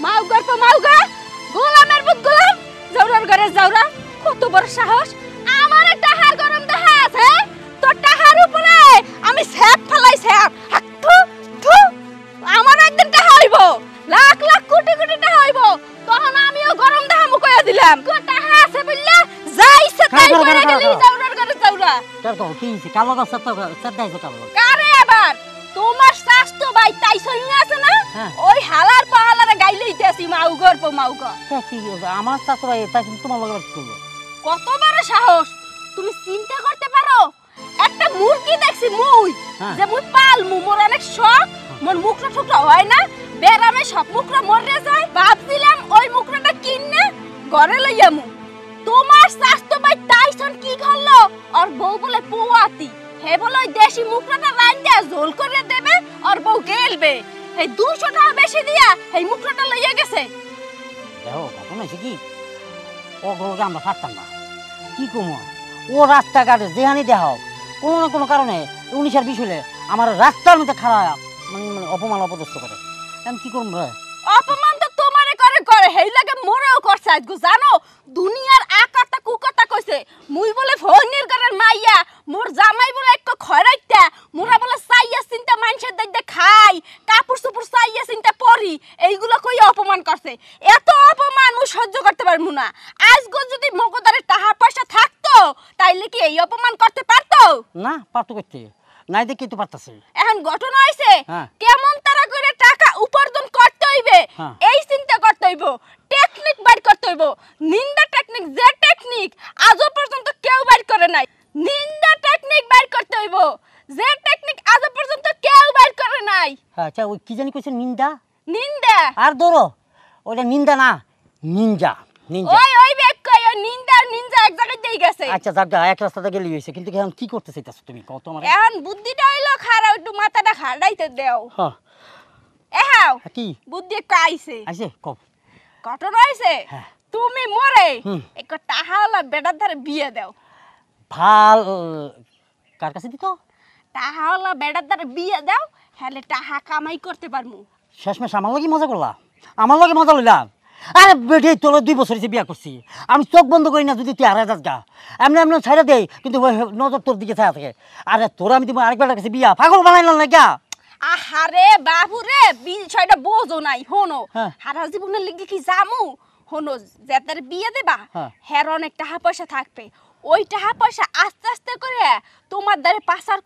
মাউগার পর মাউগা, গোলামের পুত গোলাম, জাউরার ঘরে জাউরা, কত বড় সাহস! আমার টাহার গরম দেখা আছে, তোর টাহার উপরে আমি স্যাপ ফেলাই স্যাপ। থু থু, আমার একদিন টাহা হইব, লাখ লাখ কোটি কোটি টাহা হইব, তখন আমিও গরম দেখা মুকয়া দিলাম। কো টাহা আছে বললা যাইছে তাই করে গেলি জাউরার ঘরে জাউরা। তোর তো কি হইছে? কালো গাছ তো সাদাইছে কালো। কারে আবার তোমার শাস্তো ভাই তাই সইনি আছে না, ওই হালার পাহালারে গাইলেইতেছি মাউগর পো মাউগা। কি আমার চাচা ভাই তাই তোমার লগে কি করলো? কত বড় সাহস! তুমি চিন্তা করতে পারো, একটা মুরগি দেখছি মুই, যে মুই পালমু, মোর অনেক শখ, মোর মুখটা টুকরা হয় না, বেরামে সব মুখরা মরে যায়, ভাবছিলাম ওই মুখরাটা কিনে ঘরে লইয়ামু। তোমার শাস্তো ভাই তাইছন কি করলো, আর বউ বলে পোয়াতি, হে বলে ওই দেশি মুখরাটা রাইন্দা ঝোল করে দেবে, আর বউ গেলবে, এই 200 টাকা বেশি দিয়া এই মুখরাটা লইয়া গেছে। দেখো ঘটনা হয়েছে কি, ও গরুকে আমরা ছাড়তাম না, কি কমো ও রাস্তাঘাটে যেখানে দেখাও কোনো না কোনো কারণে 19 আর 20 হলে আমার রাস্তার মধ্যে খারাপ মানে অপমান অপদস্থ করে। আমি কি করবো রে? অপমান তো তোমারে করে করে, হেই লাগে মোরেও করছে আজগো। জানো দুনিয়ার আকারটা কুকটা কইছে, মুই বলে ফোনের ঘরের মাইয়া, মোর জামাই বলে এক খয়রাইতা, মোরা বলে সাইয়া চিন্তা মানুষের দেখতে খাই, কাপড় চোপড় সাইয়া চিন্তা পরি, এইগুলো কই অপমান করছে। এত অপমান মুই সহ্য করতে পারমু না। আজগো যদি মগদারে টাকা পয়সা থাকতো তাইলে কি এই অপমান করতে পারতো? না পারতো করতে, নাই দেখি তো পারতাছে। এখন ঘটনা হইছে কেমন তারা করে টাকা উপার্জন করতে হইবে এই চিন্তা করতে হইব, টেকনিক বাইর করতে হইব। নিন্দা টেকনিক, যে টেকনিক আজও পর্যন্ত কেউ বাইর করে নাই, নিন্দা টেকনিক বাইর করতে হইব, যে টেকনিক আজও পর্যন্ত কেউ বাইর করে নাই। আচ্ছা ওই কি জানি কইছে নিন্দা? নিন্দা আর ধরো ওটা নিন্দা না, নিনজা। নিনজা ওই বেক কই, ওই নিন্দা আর নিনজা এক জায়গায় দেই গেছে। আচ্ছা জায়গা এক রাস্তাতে গেলি হইছে, কিন্তু এখন কি করতে চাইতাছ তুমি কত? আমার এখন বুদ্ধিটা হইলো খাড়া, একটু মাথাটা খাড়াইতে দাও। হ্যাঁ এহাও কি বুদ্ধি কাইছে আইছে কব ঘটনা হইছে, তুমি মরে এক টাহাওয়ালা বেটার ধারে বিয়ে দাও। ভাল কার কাছে দিত? টাহাওয়ালা বেটার ধারে বিয়ে দাও, হেলে টাহা কামাই করতে পারমু। শেষমেশ আমার লগে মজা করলা, আমার লগে মজা লইলাম। আরে বেটে তোর 2 বছর হয়েছে বিয়া করছি, আমি চোখ বন্ধ করি না যদি তুই হারাই যাস গা, এমনি এমনি ছাইড়া দেই, কিন্তু নজর তোর দিকে ছায়া থাকে। আরে তোর আমি দিব আরেক বেটার কাছে বিয়া, পাগল বানাইলাম না গা। আহারে বাবু রে, বিষয়টা বোঝো নাই। হনো হারা জীবনের লিগে কি জামু, হনো যেতার বিয়ে দেবা হের অনেক টাকা পয়সা থাকবে, ওই টাকা পয়সা আস্তে আস্তে করে তোমার দ্বারে পাচার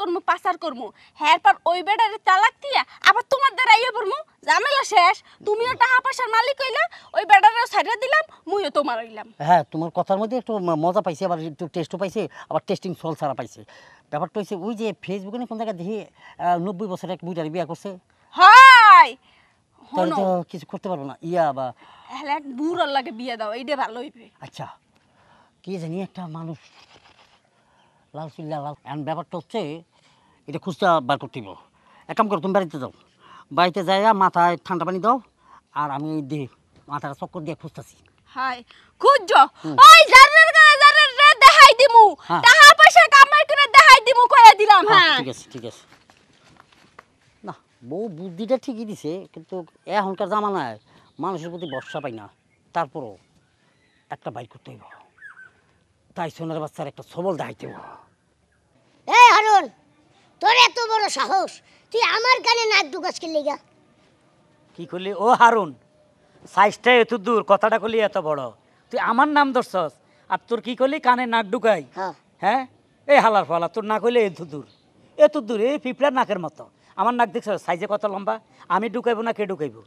করমু, হের পর ওই বেটারে তালাক দিয়া আবার তোমার দ্বারা ইয়ে করমু, ঝামেলা শেষ। তুমিও টাকা পয়সার মালিক হইলা, ওই বেটারেও ছাইড়া দিলাম, মুইও তোমার হইলাম। হ্যাঁ তোমার কথার মধ্যে একটু মজা পাইছে, আবার একটু টেস্টও পাইছে, আবার টেস্টিং সল ছাড়া পাইছে। ব্যাপারটা হচ্ছে ওই যে ফেসবুকে কোন জায়গায় দেখি 90 বছরের এক বুইটারে বিয়া করছে, হয় তাহলে তো কিছু করতে পারবো না ইয়া বা হেলে এক বুড়োর লাগে বিয়ে দাও, এইটা ভালো হইবে। আচ্ছা কি জানি একটা মানুষ লাল চিল্লা লাল, এখন ব্যাপারটা হচ্ছে এটা খুঁজতে বার করতে দিব। এক কাম করো, তুমি বাড়িতে যাও, বাড়িতে যাইয়া মাথায় ঠান্ডা পানি দাও, আর আমি দিয়ে মাথাটা চক্কর দিয়ে খুঁজতেছি। হাই খুঁজছো ওই জারের গায়ে জারের রে দেখাই দিমু, টাকা পয়সা কামাই করে দেখাই দিমু কইয়া দিলাম। হ্যাঁ ঠিক আছে ঠিক আছে। না বউ বুদ্ধিটা ঠিকই দিছে, কিন্তু এখনকার জামানায় মানুষের প্রতি ভরসা পাই না। তারপরও একটা বাইক করতে হইব, তাই সোনার বাচ্চার একটা সবল দেখাইতে হইব। এই হারুন, তোর এত বড় সাহস, তুই আমার কানে নাক ঢুকাস কি লিগা? কি করলি ও হারুন? সাইজটা এত দূর, কথাটা করলি এত বড়, তুই আমার নাম ধরছস, আর তোর কি করলি কানে নাক ঢুকাই? হ্যাঁ এই হালার ফালা, তোর নাক হইলে এত দূর, এই পিঁপড়ার নাকের মতো। আমার নাক দেখছ সাইজে কত লম্বা, আমি ঢুকাইবো না কে ঢুকাইবো?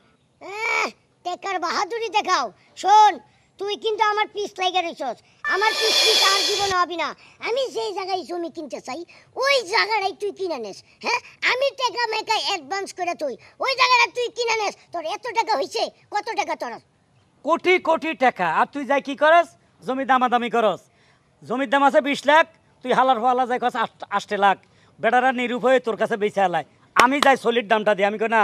টেকার বাহাদুরি দেখাও। শোন, তুই কিন্তু আমার পিস লাইগা রইছস, আমার পিস আর জীবনে হবি না। আমি যেই জায়গায় জমি কিনতে চাই ওই জায়গাটাই তুই কিনে নেস। হ্যাঁ আমি টাকা মেকা অ্যাডভান্স করে তুই ওই জায়গাটা তুই কিনে নেস। তোর এত টাকা হইছে, কত টাকা তোর? কোটি কোটি টাকা। আর তুই যাই কি করস? জমি দামাদামি করস। জমির দাম আছে 20 লাখ, তুই হালার ফালা যাই কস 8 লাখ। বেটারা নিরূপ হয়ে তোর কাছে বেচে আলায়, আমি যাই সলিড দামটা দিই। আমি কই না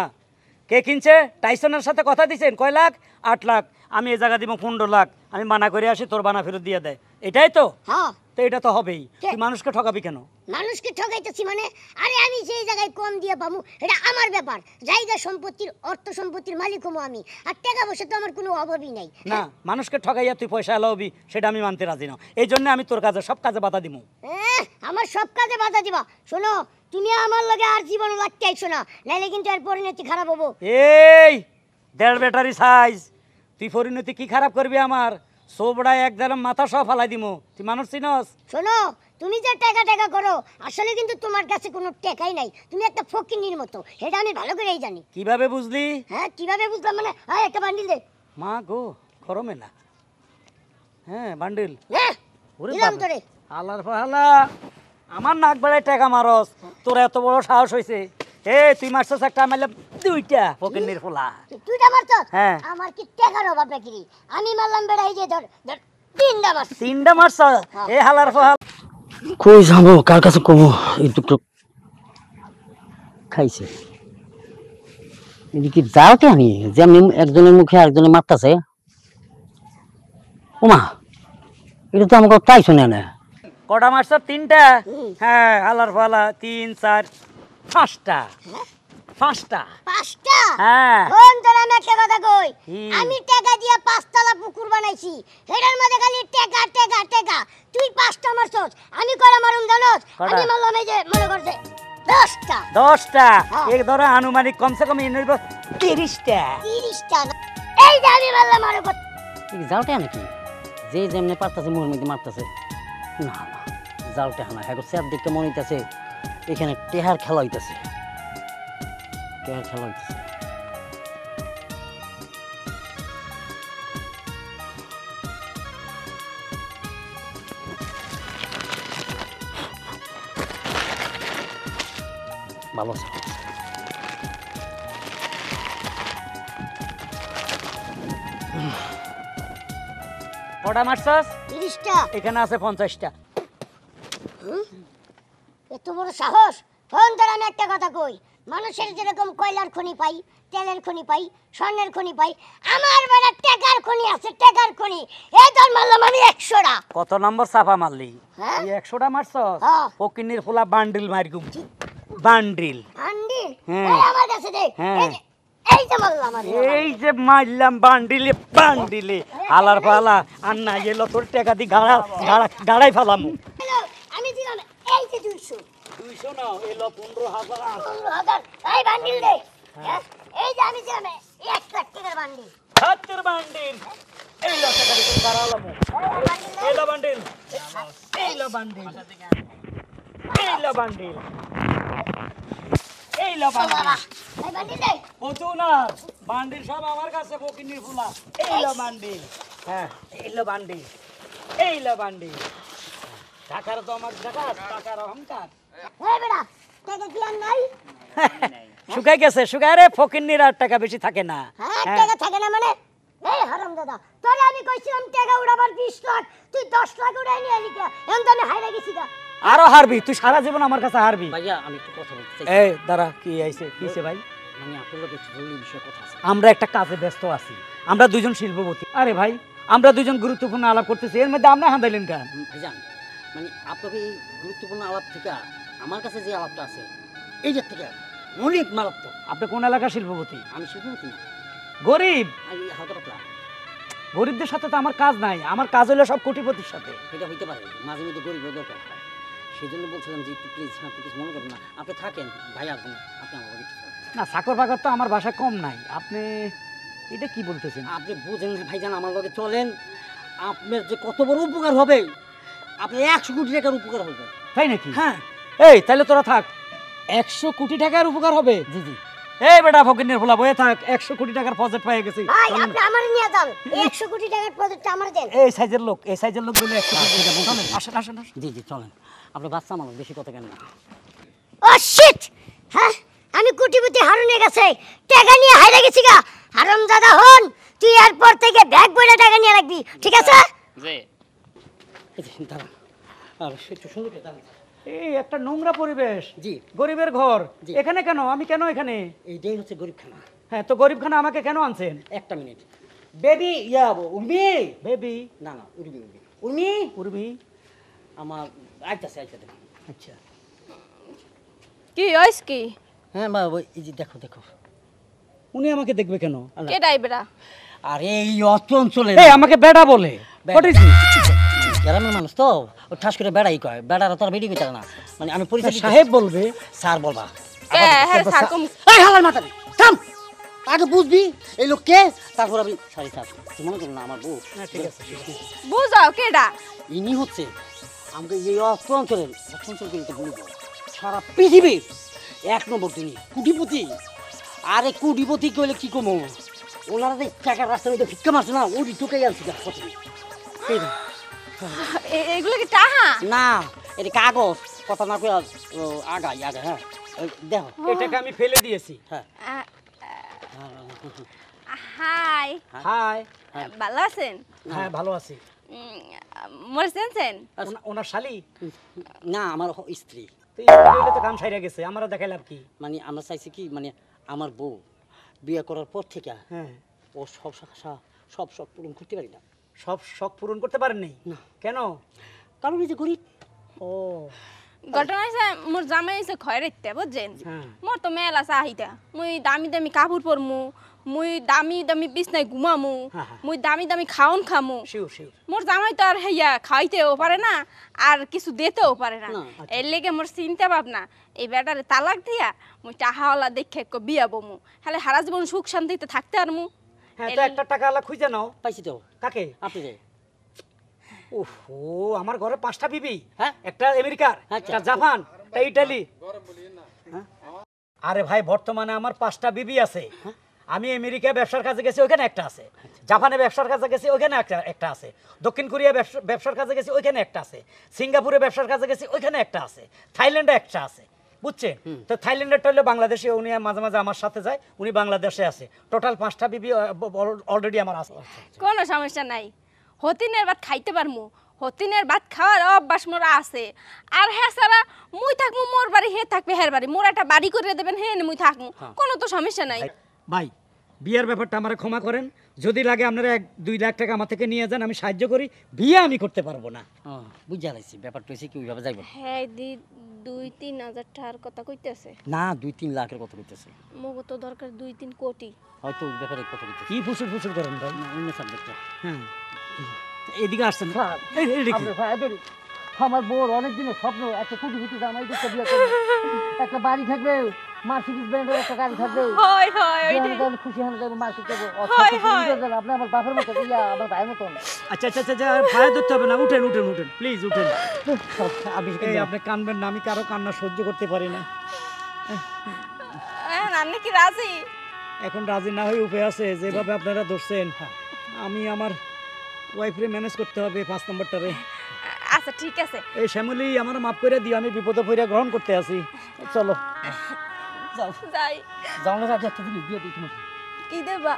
কে কিনছে? টাইসনের সাথে কথা দিছেন কয় লাখ? 8 লাখ। আমি এই জায়গা দিব 15 লাখ। আমি মানা করে আসি, তোর বানা ফেরত দিয়ে দেয়, এটাই তো? হ্যাঁ তো এটা তো হবেই। তুই মানুষকে ঠকাবি কেন? মানুষকে ঠকাইতেছি মানে? আরে আমি সেই জায়গায় কম দিয়ে পাবো, এটা আমার ব্যাপার। জায়গা সম্পত্তির, অর্থ সম্পত্তির মালিক হবো আমি, আর টাকা পয়সা তো আমার কোনো অভাবই নাই। না, মানুষকে ঠকাইয়া তুই পয়সা লাভবি, সেটা আমি মানতে রাজি না। এই জন্য আমি তোর কাজে, সব কাজে বাধা দিব। আমার সব কাজে বাধা দিবা? শোনো, তুমি আমার লগে আর জীবন লাগতে আইছো না, নাইলে কিন্তু এর পরিণতি খারাপ হবো। এই 1.5 ব্যাটারি সাইজ, তুই পরিণতি কি খারাপ করবি আমার? সোবড়ায় একদম মাথা সব ফালাই দিমু। তুই মানুষ চিনস? শোনো, তুমি যে টাকা টাকা করো, আসলে কিন্তু তোমার কাছে কোনো টাকাই নাই। তুমি একটা ফকিন্নির মতো, এটা আমি ভালো করেই জানি। কিভাবে বুঝলি? হ্যাঁ, কিভাবে বুঝলাম মানে? হ্যাঁ, একটা বান্ডিল দে। মা গো, গরমে না। হ্যাঁ, বান্ডিল। হ্যাঁ, ওরে দিলাম বাবা। তোরে। আল্লাহর ফালা, আমার নাক বেড়ায় টাকা মারস, তোর এত বড় সাহস হয়েছে? তুই মারছস একটা, মারলাম 2টা ফকিন্নির ফুলা। তুইটা মারছ? হ্যাঁ। আমার কি টাকার অভাব নাকি? আমি মারলাম বেড়া, এই যে ধর ধর 3টা মারছি। 3টা মারছ? হালার ফাল। কই যাবো, কার কাছে কমো? এই দুটো খাইছে এদিকে যাওকে আমি, যেমনি একজনের মুখে আরেকজনের মারতাছে। ওমা, এটা তো আমাকে তাই শুনে না। কটা মারছ? 3টা? হ্যাঁ, হালার ফালা। 3, 4, 5টা। 5টা? 5টা? হ্যাঁ। কোন তোর? আমি একটা কথা কই, কি? আমি টাকা দিয়া 5তলা পুকুর বানাইছি, এটার মধ্যে খালি টাকা টাকা টাকা। তুই 5টা মারছস, আমি কয়টা মারুম জানোস? কয়টা? আমি মারলাম এই যে মনে করছে 10টা। 10টা? হ্যাঁ। এক ধরো আনুমানিক কমসে কম 30টা। 30টা না, এই যে আমি মারলাম আরো কত। যাওটা নাকি যে যেমনি পারতাছে মোর মধ্যে মারতাছে। না না, যাওটা না, হ্যাঁ স্যার দেখতে মনে হইতাছে এখানে টেহার খেলা হইতাছে, টেহার খেলা হইতাছে। ভালো আছে। কটা মারছস? 30টা। এখানে আছে 50টা। এত বড় সাহস! কোন তোর? আমি একটা কথা কই, মানুষের যেরকম কয়লার খনি পাই, তেলের খনি পাই, স্বর্ণের খনি পাই, আমার বেলা টাকার খনি আছে, টাকার খনি। এই তোর মারলাম আমি 100টা। কত নম্বর চাপা মারলি? হ্যাঁ? এই 100টা মারছস? হ্যাঁ। ফকিন্নির ফুলা বান্ডিল মারগুম। বান্ডিল। আন্ডিল? হ্যাঁ। এই আমার কাছে দে। হ্যাঁ। এই যে মারলাম আমি। এই যে মারলাম বান্ডিলে, বান্ডিলে। হালার ফালা, আর না গেল তোর টাকা দি গাড়াই ফেলাম। হ্যালো, আমি দিলাম এই যে 200। 200 না, এলো 15,000। 15,000। এই বান্ডিল দে। হ্যাঁ? এই যে আমি দিলাম 1 লাখ টাকার বান্ডিল। হাতের বান্ডিল। এলো টাকা দি গাড়ালাম। এলো বান্ডিল। এলো বান্ডিল। এলো বান্ডিল। এইলো বান্ডিল। এই বান্ডিল দে। বুঝু না, বান্ডিল সব আমার কাছে ফকিন্নির ফুলা। এইলো বান্ডিল। হ্যাঁ, এইলো বান্ডিল। এইলো বান্ডিল। টাকার তো আমার টাকার অহংকার। এই বেটা, টাকা কি আর নাই? শুকাই গেছে, শুকায় রে। ফকিন্নির আর টাকা বেশি থাকে না। হ্যাঁ, টাকা থাকে না মানে? এই হারাম দাদা, তোরে আমি কইছিলাম টাকা উড়াবার 20 লাখ, তুই 10 লাখ উড়াই নিয়ে আলি কে? এখন তো আমি হাইরা গেছি গা। আরো হারবি তুই, সারা জীবন আমার কাছে হারবি। ভাইয়া আমি একটু কথা বলতে চাই। এই দাঁড়া, কি আইছে? কিছে ভাই? মানে আপনার লোক একটু জরুরি বিষয়ে কথা আছে। আমরা একটা কাজে ব্যস্ত আছি, আমরা দুজন শিল্পপতি। আরে ভাই, আমরা দুজন গুরুত্বপূর্ণ আলাপ করতেছি, এর মধ্যে আমরা হাঁদাইলেন কেন? ভাইজান, মানে আপনাকে এই গুরুত্বপূর্ণ আলাপ থেকে আমার কাছে যে আলাপটা আছে এইটার থেকে অনেক মারাত্মক। আপনি কোন এলাকার শিল্পপতি? আমি শিল্পপতি না, গরিব। আমি হালকা পাতলা। গরিবদের সাথে তো আমার কাজ নাই, আমার কাজ হলো সব কোটিপতির সাথে। এটা হইতে পারে, মাঝে মধ্যে গরিবের দরকার হয়। সেই জন্য বলছিলাম যে একটু প্লিজ, আপনি কিছু মনে করবেন না, আপনি থাকেন, ভাই আসবেন, আপনি আমার বাড়ি চলেন। না, চাকর বাকর তো আমার বাসায় কম নাই। আপনি এটা কি বলতেছেন? আপনি বুঝেন না ভাইজান, আমার লগে চলেন, আপনার যে কত বড় উপকার হবে, আপনার 100 কোটি টাকার উপকার হবে। তাই নাকি? হ্যাঁ। এই তাহলে তোরা থাক, 100 কোটি টাকার উপকার হবে। জি জি। এই বেটা ফকিনের ফুলা, বয়ে থাক, 100 কোটি টাকার প্রজেক্ট পেয়ে গেছি। ভাই, আপনি আমার নিয়ে যান, 100 কোটি টাকার প্রজেক্টটা আমার দেন। এই সাইজের লোক, এই সাইজের লোক বলে 100 কোটি টাকা। চলেন, আসেন আসেন আসেন। জি জি চলেন, আপনি বাচ্চা মানুষ, বেশি কথা কেন না। ও শিট! হ্যাঁ, আমি কোটিপতি হারুনে গেছে, টাকা নিয়ে হাইরা গেছি গা। হারাম দাদা হন, তুই এরপর থেকে ব্যাগ বইরা টাকা নিয়ে রাখবি, ঠিক আছে? জি। এই যে দাঁড়ান, আর একটু সুন্দর করে দাঁড়ান। এই একটা নোংরা পরিবেশ। জি। গরিবের ঘর। জি। এখানে কেন? আমি কেন এখানে? এইটাই হচ্ছে গরিবখানা। হ্যাঁ, তো গরিবখানা আমাকে কেন আনছেন? একটা minute baby yeah Urmi baby? না না উর্মি উর্মি উর্মি উর্মি? আমার আইতাছে আচ্ছা। কি হইছে কি? হ্যাঁ বাবা এই যে দেখো দেখো উনি আমাকে দেখবে কেন? কে ডাইবেরা? আরে এই অত অঞ্চলে এই আমাকে বেড়া বলে। বেড়া। What is it? গ্রামের মানুষ তো ও ঠাস করে বেড়াই কয় বেড়ারা তো আর বেরিয়ে গেছে না মানে আমি পরিচয় দিতে- সাহেব বলবে। স্যার বলবা কে হ্যাঁ স্যার কম এই হালার মাথা থাম আগে বুঝবি এই লোক কে তারপর আমি সরি স্যার তুই মনে করো না আমার বউ হ্যাঁ, ঠিক আছে, ঠিক আছে। বুঝাও কেডা? ইনি হচ্ছে আমাকে এই অত অঞ্চলের অঞ্চল কিন্তু বলব সারা পৃথিবীর এক নম্বর তিনি কুটিপতি আরে কুটিপতি কইলে কি কমো ওনারা যে টাকার রাস্তার মধ্যে ভিক্ষা মারছে না ওই ঢুকেই আনছি কথা এগুলো কি টাহা? না এটা কাগজ কথা না কই আগাই আগে হ্যাঁ ওই দেখো এটাকে আমি ফেলে দিয়েছি। হ্যাঁ হাই, হাই। ভালো আছেন? হ্যাঁ, ভালো আছি। মোর চেনছেন? ওনার শালি? না আমার স্ত্রী তো স্ত্রী হইলে তো কাম সাইরা গেছে, আমারও দেখাই লাভ কি? মানে আমরা চাইছি কি মানে আমার বউ বিয়ে করার পর থেকে হ্যাঁ। ও সব সব সব পূরণ করতে পারি না সব শখ পূরণ করতে পারেননি? না। কেন? কারণ এই যে গরিব ও ঘটনা হয়েছে মোর জামাই হয়েছে খয় রাখতে বুঝছেন? হ্যাঁ। মোর তো মেলা চাহিদা, মুই দামি দামি কাপড় পরমু, মুই দামি দামি বিছনায় ঘুমামু, হ্যাঁ, হ্যাঁ। মুই দামি দামি খাওন খামু। Sure sure. মোর জামাই তো আর হইয়া খাইতেও পারে না আর কিছু দিতেও পারে না। না, এর লেগে মোর চিন্তা ভাবনা এই বেটারে তালাক দিয়া মুই টাহাওয়ালা দেখে একটু বিয়া বমু, হলে সারা জীবন সুখ শান্তিতে থাকতে পারমু। হ্যাঁ, তো একটা টাকা আলা খুঁজে নাও। পাইছি তো কাকে? আপনি রে ওহো, আমার ঘরে 5টা বিবি। হ্যাঁ? একটা আমেরিকার, আচ্ছা। একটা জাপান, একটা ইটালি। হ্যাঁ? আরে ভাই, বর্তমানে আমার 5টা বিবি আছে। আমি আমেরিকায় ব্যবসার কাজে গেছি, ওখানে একটা আছে। জাপানে ব্যবসার কাজে গেছি, ওখানে একটা আছে। দক্ষিণ কোরিয়া ব্যবসার কাজে গেছি, ওইখানে একটা আছে। সিঙ্গাপুরে ব্যবসার কাজে গেছি, ওইখানে একটা আছে। থাইল্যান্ডে একটা আছে। বুঝছেন? তো থাইল্যান্ডের টইলে বাংলাদেশে উনি মাঝে মাঝে আমার সাথে যায়, উনি বাংলাদেশে আছে। টোটাল 5টা বিবি অলরেডি আমার আছে। কোনো সমস্যা নাই, হতিনের ভাত খাইতে পারমু, হতিনের ভাত খাওয়ার অভ্যাস মোর আছে। আর হ্যাঁ সারা মুই থাকমু মোর বাড়ি, হে থাকবে হের বাড়ি, মোর একটা বাড়ি করে দেবেন, হে মুই থাকমু, কোনো তো সমস্যা নাই। ভাই, বিয়ের ব্যাপারটা আমার ক্ষমা করেন। যদি লাগে আপনারা 1-2 লাখ টাকা আমার থেকে নিয়ে যান, আমি সাহায্য করি। বিয়ে আমি করতে পারবো না। বুঝা লাইছি ব্যাপারটা হয়েছে কি ওইভাবে যাইব হ্যাঁ দি 2-3 হাজার টাকার কথা কইতেছে। না 2-3 লাখের কথা কইতেছে মগো তো দরকার 2-3 কোটি। হয়তো ওই ব্যাপারে কথা কইতেছে কি ফুসুর ফুসুর করেন ভাই? না অন্য সাবজেক্টটা হ্যাঁ, এদিকে আসছেন। এই দেখি। আমার বউর অনেক দিনের স্বপ্ন একটা কুটি কুটি জামাই দেখতে বিয়ে করবে একটা বাড়ি থাকবে মার্সিডিজ ব্র্যান্ডের একটা গাড়ি থাকবে হয় হয় ওইটাই। খুশি হয়ে যাবে মার্কেট যাবো হয়, হয়। আপনি আমার বাপের মতো ইয়া আমার ভাইয়ের মতন আচ্ছা আচ্ছা আচ্ছা, ভয় ধরতে হবে না। উঠেন উঠেন উঠেন, প্লিজ উঠেন। এই আপনি কানবেন না, আমি কারো কান্না সহ্য করতে পারি না। আপনি কি রাজি? এখন রাজি না হয়ে উপায় আছে, যেভাবে আপনারা ধরছেন আমি আমার ওয়াইফরে ম্যানেজ করতে হবে 5 নম্বরটারে। আচ্ছা ঠিক আছে। এই শ্যামলি, আমার মাফ করে দিও, আমি বিপদে পড়ে গ্রহণ করতে আছি। চলো যাও যাই। যাওয়ার আগে একটা জিনিস দিয়ে দিই তোমাকে কি দেবা?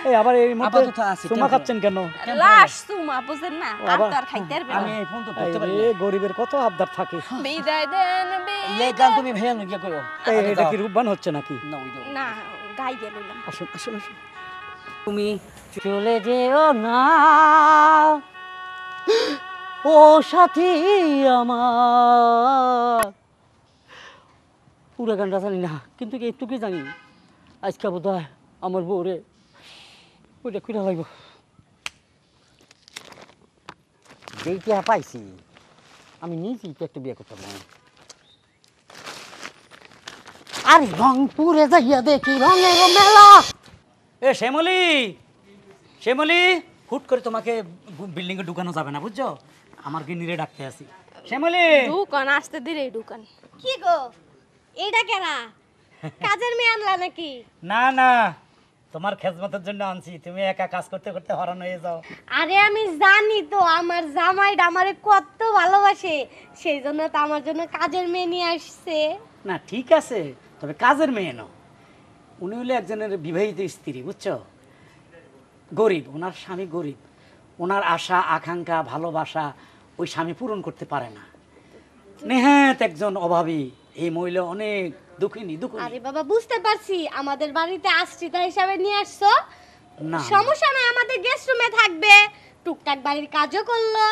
এই আবার এই মতো আপাতত আছি, চুমা খাচ্ছেন কেন? লাশ সুমা বুঝেন না, ও আবার- আর তো আর খাইতে পারবে আমি না। এই ফোন তো করতে পারি এই গরিবের কত আবদার থাকে। বিদায় দেন এই গান তুমি ভাইয়া গিয়ে করো এই এটা কি রূপবান হচ্ছে নাকি? না ওই দাও। না গাই দিয়ে লইলাম। আসুন আসুন আসুন। তুমি চলে যেও না ও সাথী আমার পুরো গানটা জানি না কিন্তু একটু কি জানি আজকে বোধ হয় আমার বউরে ওইটা খুঁজে লাগব যেইটা পাইছি আমি নিজেই তো একটা বিয়ে করতে পারি আর রংপুরে যাইয়া দেখি রঙের মেলা এ শ্যামলি, শ্যামলি, হুট করে তোমাকে বিল্ডিং এ ঢুকানো যাবে না, বুঝছো? আমার গিন্নিরে ডাকতে আসি। শ্যামলি, দোকান আসতে দিলে দোকান। কি গো এইটা কেনা কাজের মেয়ে আনলা নাকি? না না, তোমার খেজমতের জন্য আনছি। তুমি একা কাজ করতে করতে হরান হয়ে যাও। আরে আমি জানি তো আমার জামাইটা আমারে কত ভালোবাসে, সেই জন্য তো আমার জন্য কাজের মেয়ে নিয়ে আসছে। না ঠিক আছে, তবে কাজের মেয়ে নও। উনি হলে একজনের বিবাহিত স্ত্রী, বুঝছো? গরিব, ওনার স্বামী গরিব। ওনার আশা আকাঙ্ক্ষা ভালোবাসা ওই স্বামী পূরণ করতে পারে না। নেহাত একজন অভাবী। এই মহিলা অনেক দুঃখিনী দুঃখিনী। আরে বাবা বুঝতে পারছি আমাদের বাড়িতে আশ্রিতা হিসাবে নিয়ে আসছো, না সমস্যা নাই, আমাদের গেস্ট রুমে থাকবে, টুকটাক বাড়ির কাজও করলো।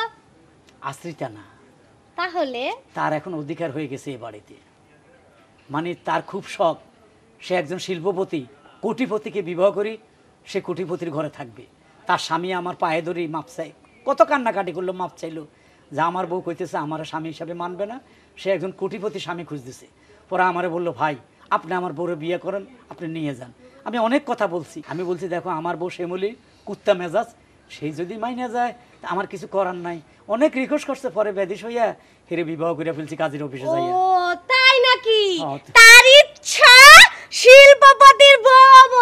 আশ্রিতা না, তাহলে তার এখন অধিকার হয়ে গেছে এই বাড়িতে। মানে তার খুব শখ, সে একজন শিল্পপতি, কোটিপতিকে বিবাহ করি, সে কোটিপতির ঘরে থাকবে। তার স্বামী আমার পায়ে ধরে মাপ চাই, কত কান্নাকাটি করলো, মাপ চাইলো, যে আমার বউ কইতেছে আমার স্বামী হিসাবে মানবে না, সে একজন কোটিপতি স্বামী খুঁজতেছে। পরে আমারে বললো ভাই আপনি আমার বউরে বিয়ে করেন, আপনি নিয়ে যান। আমি অনেক কথা বলছি, আমি বলছি দেখো আমার বউ শ্যামলী কুত্তা মেজাজ, সেই যদি মাইনে যায় তা আমার কিছু করার নাই। অনেক রিকোয়েস্ট করছে, পরে ব্যাধিস হইয়া হেরে বিবাহ করে ফেলছি কাজের অফিসে ও যাইয়া। তাই নাকি? হ্যাঁ। তার ইচ্ছা শিল্পপতির বউ,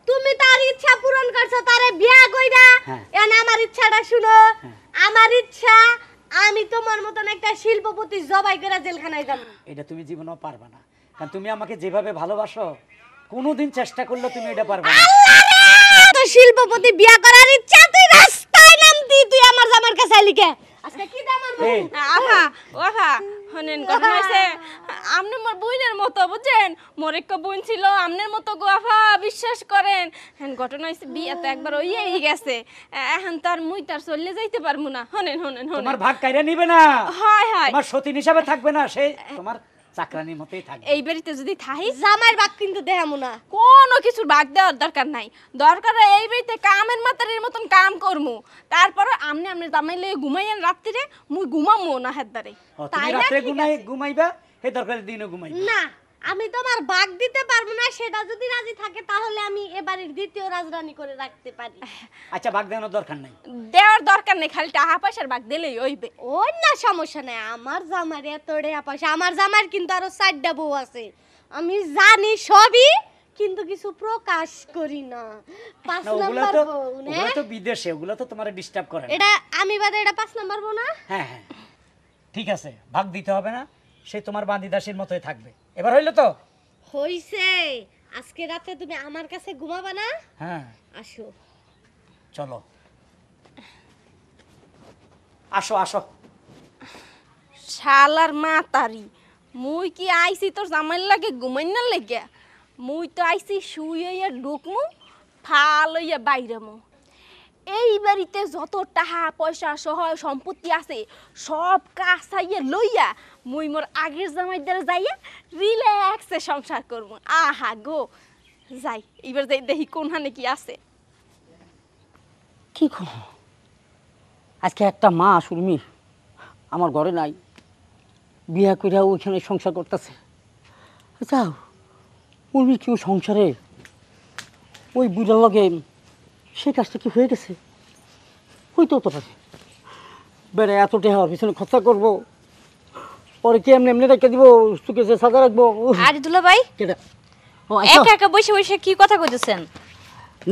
তুমি তার ইচ্ছা পূরণ করছো, তারে বিয়া কইরা। হ্যাঁ। এখন আমার ইচ্ছাটা শুনো। হ্যাঁ। আমার ইচ্ছা আমি তোমার মতন একটা শিল্পপতি জবাই করে জেলখানায় যাব। এটা তুমি জীবনেও পারবে না, কারণ তুমি আমাকে যেভাবে ভালোবাসো কোনোদিন চেষ্টা করলে তুমি এটা পারবে না। তো শিল্পপতি বিয়া করার ইচ্ছা, তুই রাস্তায় নামতি, তুই আমার জামার কাছে লিখে আজকে কি দাম আমার এই, আহা ওহা হনেন ঘটনা হইছে আমনে মোর বইনের মতো বুঝছেন, মোর এক বোন ছিল আমনের মতো গো আফা, বিশ্বাস করেন। হ্যাঁ ঘটনা হইছে বিয়ে তো একবার হইয়াই গেছে, এখন তার মুই তার চলে যাইতে পারবো না। হনেন হনেন হনেন তোমার ভাগ কাইরা নিবে না, হয় হয় তোমার সতীন হিসাবে থাকবে না, সে তোমার চাকরানির মতোই থাকবে। এই বাড়িতে যদি থাই জামাইর বাক কিন্তু দেখামু না। কোনো কিছুর ভাগ দেওয়ার দরকার নাই, দরকার এই বাড়িতে কামের মাতারের মতন কাম করমু, তারপর আমনে আমনে জামাই লয়ে ঘুমাইয়েন রাত্রিরে, মুই ঘুমামু না হেদারে। ও, তুমি রাতে ঘুমাইবা, হে দরকার দিনও ঘুমাইবা না, আমি তোমার ভাগ দিতে পারবো না, সেটা যদি রাজি থাকে তাহলে আমি এবারের দ্বিতীয় রাজরানী করে রাখতে পারি। আচ্ছা ভাগ দেওয়ানোর দরকার নাই। দেওয়ার দরকার নেই, খালি টাকা পয়সার ভাগ দিলেই হইবে। ওই না সমস্যা নাই, আমার জামার এত টাকা পয়সা, আমার জামার কিন্তু আরো 4টা বউ আছে, আমি জানি সবই, কিন্তু কিছু প্রকাশ করি না। 5 না, ওগুলো নাম্বার তো বউ ওগুলো তো বিদেশে, ওগুলো তো তোমার ডিস্টার্ব করে না। এটা আমি বাদে এটা 5 নাম্বার বউ না? হ্যাঁ হ্যাঁ ঠিক আছে, ভাগ দিতে হবে না, সে তোমার বান্দিদাসীর মতোই থাকবে। এবার হইলো তো? হইছে। আজকে রাতে তুমি আমার কাছে ঘুমাবা না? হ্যাঁ আসো। চলো আসো আসো। শালার মাতারি, মুই কি আইছি তোর জামাইর লাগে ঘুমাই না লেগে? মুই তো আইছি শুইয়া ঢুকমু, ফাল হইয়া বাইরেমু। এই বাড়িতে যত টাকা পয়সা সহায় সম্পত্তি আছে সব কাছাইয়া লইয়া মুই মোর আগের জামাইর দ্বারা যাইয়া রিল্যাক্সে সংসার করবো। আহা গো যাই, এবার যাই দেখি কোনখানে কি আছে। কি করো আজকে একটা মা সুরমি আমার ঘরে নাই, বিয়া কইরা ওইখানে সংসার করতেছে। যাও উর্মি কেউ সংসারে ওই বুড়ার লগে সে কাজটা কি হয়ে গেছে, হইতেও তো পারে। বেড়ে এত টাকা পিছনে খরচা করবো, পরে কি এমনি এমনি রেখে দিব, চুকে যে সাজা রাখবো। আরে দুলা ভাই, কেটা ও আচ্ছা, একা একা বসে বসে কি কথা কইতেছেন?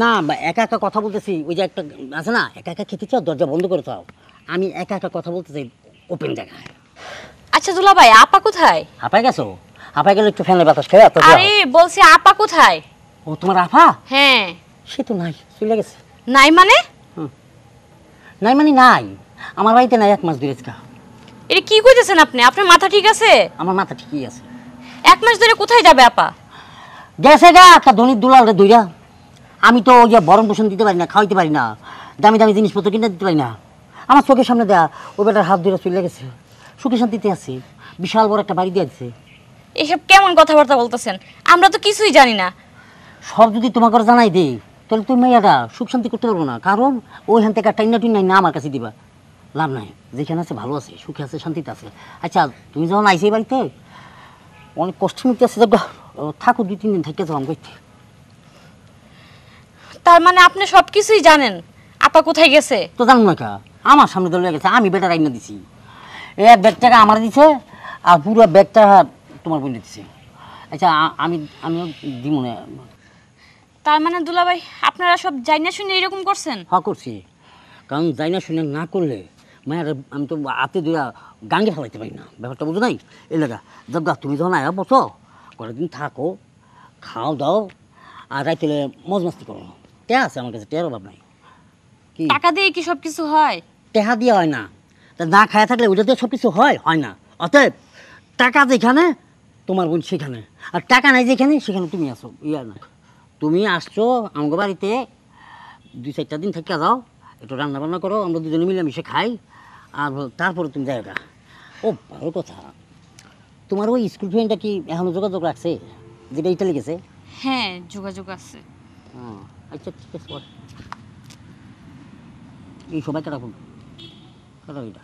না একা একা কথা বলতেছি, ওই যে একটা আছে না একা একা খেতে চাও দরজা বন্ধ করে চাও, আমি একা একা কথা বলতে চাই ওপেন জায়গায়। আচ্ছা দুলা ভাই, আপা কোথায়? হাঁপাই গেছো? হাঁপাই গেলে একটু ফ্যানের বাতাস খেয়ে আরে বলছি আপা কোথায়? ও তোমার আফা? হ্যাঁ। সে তো নাই, চলে গেছে। নাই মানে? নাই মানে নাই, আমার বাড়িতে নাই 1 মাস ধরে। এটা কি কইতেছেন আপনি? আপনার মাথা ঠিক আছে? আমার মাথা ঠিকই আছে। 1 মাস ধরে কোথায় যাবে আপা? গেছে গা একটা ধনির দুলালরে দইরা। আমি তো ওই যে ভরণ পোষণ দিতে পারি না, খাওয়াইতে পারি না, দামি দামি জিনিসপত্র কিনে দিতে পারি না। আমার চোখের সামনে দেয়া ওই বেটার হাত ধরে চলে গেছে, সুখে শান্তিতে আছে, বিশাল বড় একটা বাড়ি দিয়ে দিচ্ছে। এসব কেমন কথাবার্তা বলতেছেন? আমরা তো কিছুই জানি না। সব যদি তোমাকে জানাই দেই তাহলে তুমি মেয়েটা সুখ শান্তি করতে পারবো না, কারণ ওইখান থেকে টাইনা টুইনাই না আমার কাছে দিবা, লাভ নাই। যেখানে আছে ভালো আছে, সুখে আছে, শান্তিতে আছে। আচ্ছা তুমি যখন আইসে এই বাড়িতে অনেক কষ্টের মধ্যে আছে, থাকো 2-3 দিন থেকে যাও আমি করতে। তার মানে আপনি সব কিছুই জানেন? আপা কোথায় গেছে? তো জানো না কা, আমার সামনে দলে গেছে, আমি বেটার আইনা দিছি। 1 ব্যাগ টাকা আমার দিছে আর পুরো ব্যাগটা তোমার বোন দিচ্ছে। আচ্ছা আমিও দিব না। তার মানে দুলা ভাই আপনারা সব জাইনা শুনে এরকম করছেন? হ্যাঁ করছি, কারণ যাই না শুনে না করলে মায়ের আমি তো হাতে দুরা গাঙ্গে ফেলাইতে পারি না, ব্যাপারটা বুঝো নাই। এলাকা জগা তুমি যখন আয়া বসো কয়েকদিন থাকো, খাও দাও আর রাইতে মজ মাস্তি করো। টেহা আছে আমার কাছে, টেহার অভাব নাই। কি টাকা দিয়ে কি সব কিছু হয়? টেহা দিয়ে হয় না, তা না খায়া থাকলে ওইটা দিয়ে সব কিছু হয় না। অতএব টাকা যেখানে তোমার বোন সেখানে, আর টাকা নাই যেখানে সেখানে তুমি আসো। ইয়া না, তুমি আসছো আমাকে বাড়িতে 2-4টা দিন থেকে যাও, একটু রান্না বান্না করো, আমরা দুজনে মিলেমিশে খাই, আর তারপরে তুমি যাও। ও ভালো কথা, তোমার ওই স্কুল ফ্রেন্ডটা কি এখনো যোগাযোগ রাখছে যেটা ইটালি গেছে? হ্যাঁ যোগাযোগ আছে। আচ্ছা ঠিক আছে, এই সবাই কেটা ফোন কেটা এটা?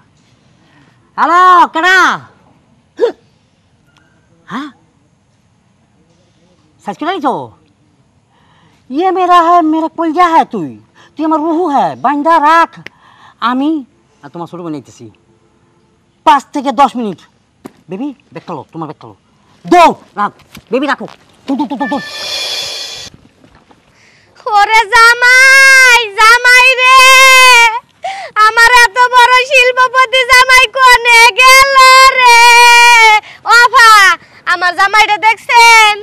হ্যালো কেটা? हाँ सच कह रही हो? ये मेरा है, मेरा कलजा है, তুই আমার রুহু है, বান্দা রাখ। আমি আর তোমার ছোট বানাইতেছি 5 থেকে 10 মিনিট। বেবি ব্যাগটা লো, তোমার ব্যাগটা লো, দৌ রাখ বেবি, রাখো তো। ওরে জামাই, জামাই রে, আমার এত বড় শিল্পপতি জামাই কোনে গেল রে? ওফা, আমার জামাইটা দেখছেন?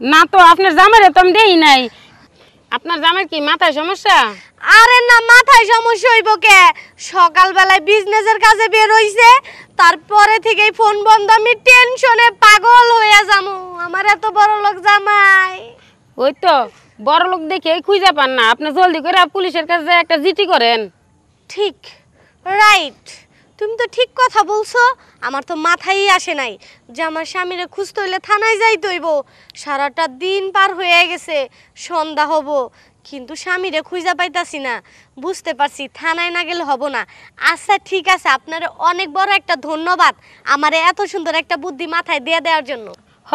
না তো, আপনার জামাইরে তো আমি দেই নাই। আপনার জামাইর কি মাথায় সমস্যা? আরে না, মাথায় সমস্যা হইব কে? সকালবেলায় বিজনেসের কাজে বের হইছে, তারপরে থেকেই ফোন বন্ধ, আমি টেনশনে পাগল হইয়া যামু। আমার এত বড় লোক জামাই। ওই তো বড় লোক দেখে খুঁজে পান না, আপনি জলদি করে পুলিশের কাছে একটা জিডি করেন। ঠিক, রাইট, তুমি তো ঠিক কথা বলছো। আমার তো মাথায় আসে নাই যে আমার স্বামীরে খুঁজতে হইলে থানায় যাইতে হইব। সারাটা দিন পার হয়ে গেছে, সন্ধ্যা হব, কিন্তু স্বামীরে খুঁজে পাইতাছি না। বুঝতে পারছি থানায় না গেলে হব না। আচ্ছা ঠিক আছে, আপনার অনেক বড় একটা ধন্যবাদ আমারে এত সুন্দর একটা বুদ্ধি মাথায় দিয়ে দেওয়ার জন্য। হ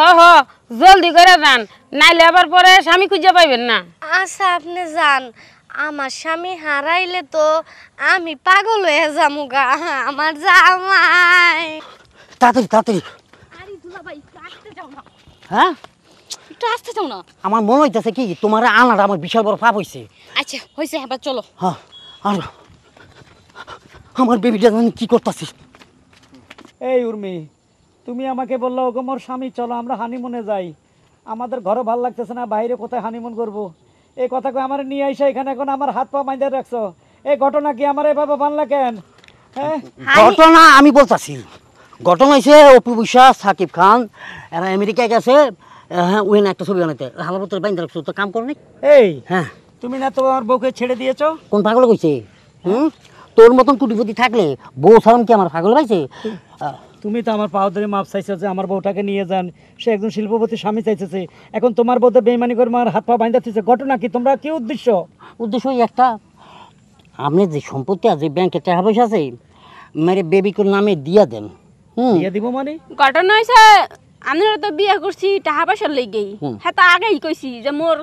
জলদি করে যান, নাইলে আবার পরে স্বামী খুঁজে পাইবেন না। আচ্ছা আপনি যান, আমার স্বামী হারাইলে তো আমি পাগল হয়ে যামু গা। আমার জামাই। তাড়াতাড়ি। আরে দুলাভাই একটু আসতে যাও না, হ্যাঁ একটু আসতে যাও না। আমার মনে হইতেছে কি তোমার আনাটা আমার বিশাল বড় পাপ হইছে। আচ্ছা হয়েছে, এবার চলো। হ্যাঁ, আর আমার বেবিটা জানি কি করতেছিস? এই উর্মি, তুমি আমাকে বললো ওগো মোর স্বামী চলো আমরা হানিমুনে যাই, আমাদের ঘরে ভালো লাগতেছে না, বাইরে কোথায় হানিমুন করব। এই কথাকে আমার নিয়ে আইসা এখানে এখন আমার হাত পা বাইন্ধে রাখছো। এই ঘটনা কি আমার এভাবে বানলা কেন? হ্যাঁ, ঘটনা আমি বলতাছি, ঘটনা হয়েছে অপু বিশ্বাস, সাকিব খান এরা আমেরিকায় গেছে। হ্যাঁ, ওখানে একটা ছবি বানাইতে হালাপত্র বাইন্ধে রাখছো, তো কাম করো নি? এই হ্যাঁ, তুমি না তোমার বউকে ছেড়ে দিয়েছো? কোন পাগল কইছে? তোর মতন কুটিপতি থাকলে বউ সালাম কি আমার পাগল পাইছে? তুমি তো আমার পাও ধরে মাপ চাইছো যে আমার বউটাকে নিয়ে যান, সে একজন শিল্পপতি স্বামী চাইতেছে, এখন তোমার বউতে বেইমানি করে আমার হাত পা বাইন্ধা দিচ্ছে। ঘটনা কি? তোমরা কি উদ্দেশ্য? উদ্দেশ্য ওই একটা, আপনার যে সম্পত্তি আছে ব্যাংকে টাকা পয়সা আছে, মেরে বেবিকুর নামে দিয়া দেন। দিয়ে দিব মানে? ঘটনা হয়েছে, আমরা তো বিয়ে করছি টাকা পয়সার লেগেই। হ্যাঁ, তো আগেই কইছি যে মোর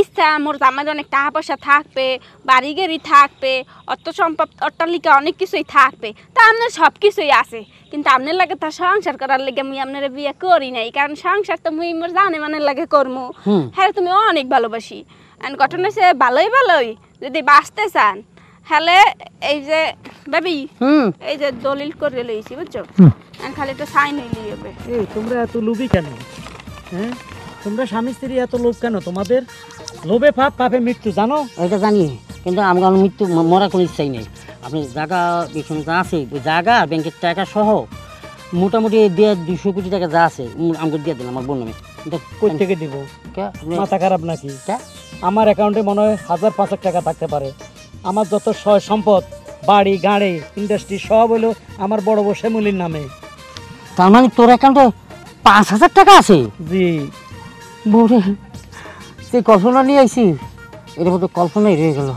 ইচ্ছা মোর জামাই অনেক টাকা পয়সা থাকবে, বাড়ি গাড়ি থাকবে, অর্থ সম্পদ, অট্টালিকা অনেক কিছুই থাকবে, তা আপনার সব কিছুই আছে, কিন্তু আপনার লাগে তার সংসার করার লেগে আমি আপনার বিয়ে করি নাই, কারণ সংসার তো মুই মোর জানে মানে লাগে করমু। হ্যাঁ, তুমি অনেক ভালোবাসি। এন্ড ঘটনা হচ্ছে ভালোই যদি বাঁচতে চান, হ্যালে এই যে বেবি, এই যে দলিল করে লইছি বুঝছো, খালি একটা সাইন হইলি হবে। এই তোমরা এত লোভী কেন? হ্যাঁ, তোমরা স্বামী স্ত্রী এত লোভ কেন তোমাদের? লোভে পাপ, পাপে মৃত্যু, জানো? এটা জানি, কিন্তু আমার মৃত্যু মরার কোনো ইচ্ছাই নেই। আপনি জায়গা এখানে যা আছে, ওই জায়গা ব্যাংকের টাকা সহ মোটামুটি 200 কোটি টাকা যা আছে আমাকে দিয়ে দেন আমার বোন নামে। কই থেকে দিব? মাথা খারাপ নাকি? আমার অ্যাকাউন্টে মনে হয় 1000-500 টাকা থাকতে পারে। আমার যত সয় সম্পদ, বাড়ি গাড়ি ইন্ডাস্ট্রি সব হলো আমার বড় বউ শ্যামলির নামে। তার মানে তোর অ্যাকাউন্টে 5000 টাকা আছে? জি। বউরে সেই কল্পনা নিয়ে আইছি, এর মধ্যে কল্পনাই রয়ে গেল।